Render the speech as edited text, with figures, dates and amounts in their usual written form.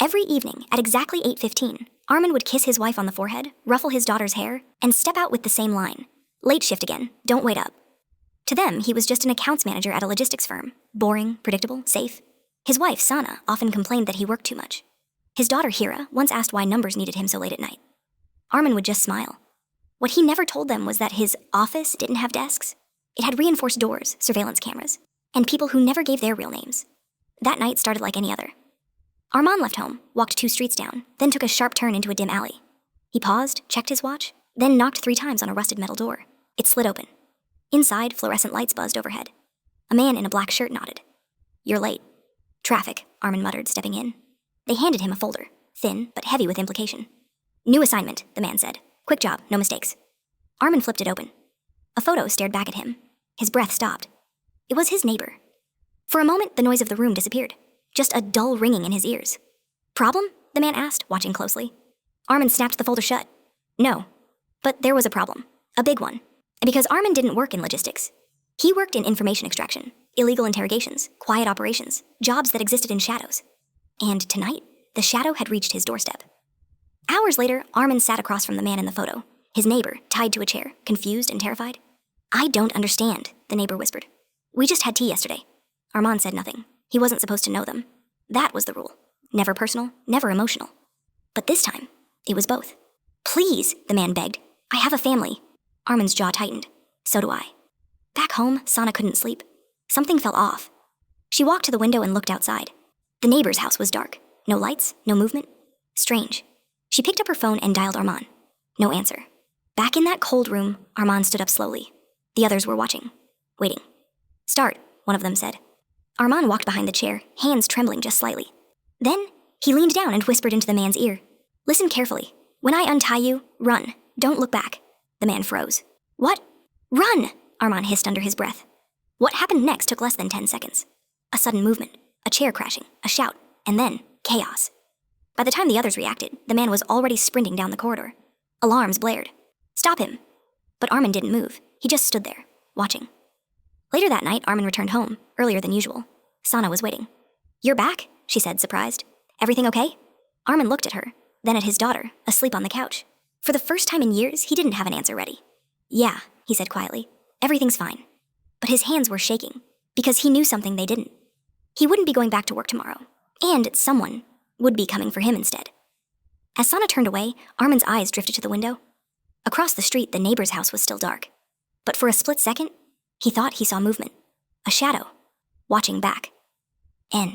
Every evening at exactly 8:15, Armin would kiss his wife on the forehead, ruffle his daughter's hair, and step out with the same line. Late shift again, don't wait up. To them, he was just an accounts manager at a logistics firm. Boring, predictable, safe. His wife, Sana, often complained that he worked too much. His daughter, Hira, once asked why numbers needed him so late at night. Armin would just smile. What he never told them was that his office didn't have desks. It had reinforced doors, surveillance cameras, and people who never gave their real names. That night started like any other. Armand left home, walked 2 streets down, then took a sharp turn into a dim alley. He paused, checked his watch, then knocked 3 times on a rusted metal door. It slid open. Inside, fluorescent lights buzzed overhead. A man in a black shirt nodded. "You're late." "Traffic," Armin muttered, stepping in. They handed him a folder, thin but heavy with implication. "New assignment," the man said. "Quick job, no mistakes." Armin flipped it open. A photo stared back at him. His breath stopped. It was his neighbor. For a moment, the noise of the room disappeared. Just a dull ringing in his ears. "Problem?" the man asked, watching closely. Armin snapped the folder shut. No. But there was a problem. A big one. Because Armin didn't work in logistics. He worked in information extraction, illegal interrogations, quiet operations, jobs that existed in shadows. And tonight, the shadow had reached his doorstep. Hours later, Armin sat across from the man in the photo, his neighbor tied to a chair, confused and terrified. "I don't understand," the neighbor whispered. "We just had tea yesterday." Armand said nothing. He wasn't supposed to know them. That was the rule. Never personal, never emotional. But this time, it was both. "Please," the man begged. "I have a family." Armin's jaw tightened. "So do I." Back home, Sana couldn't sleep. Something felt off. She walked to the window and looked outside. The neighbor's house was dark. No lights, no movement. Strange. She picked up her phone and dialed Armand. No answer. Back in that cold room, Armand stood up slowly. The others were watching. Waiting. "Start," one of them said. Armand walked behind the chair, hands trembling just slightly. Then, he leaned down and whispered into the man's ear. "Listen carefully. When I untie you, run. Don't look back." The man froze. "What?" "Run!" Armand hissed under his breath. What happened next took less than 10 seconds. A sudden movement, a chair crashing, a shout, and then chaos. By the time the others reacted, the man was already sprinting down the corridor. Alarms blared. "Stop him!" But Armin didn't move. He just stood there, watching. Later that night, Armin returned home, earlier than usual. Sana was waiting. "You're back?" she said, surprised. "Everything okay?" Armin looked at her, then at his daughter, asleep on the couch. For the first time in years, he didn't have an answer ready. "Yeah," he said quietly. "Everything's fine." But his hands were shaking, because he knew something they didn't. He wouldn't be going back to work tomorrow, and someone would be coming for him instead. As Sana turned away, Armin's eyes drifted to the window. Across the street, the neighbor's house was still dark. But for a split second, he thought he saw movement. A shadow. Watching back. End.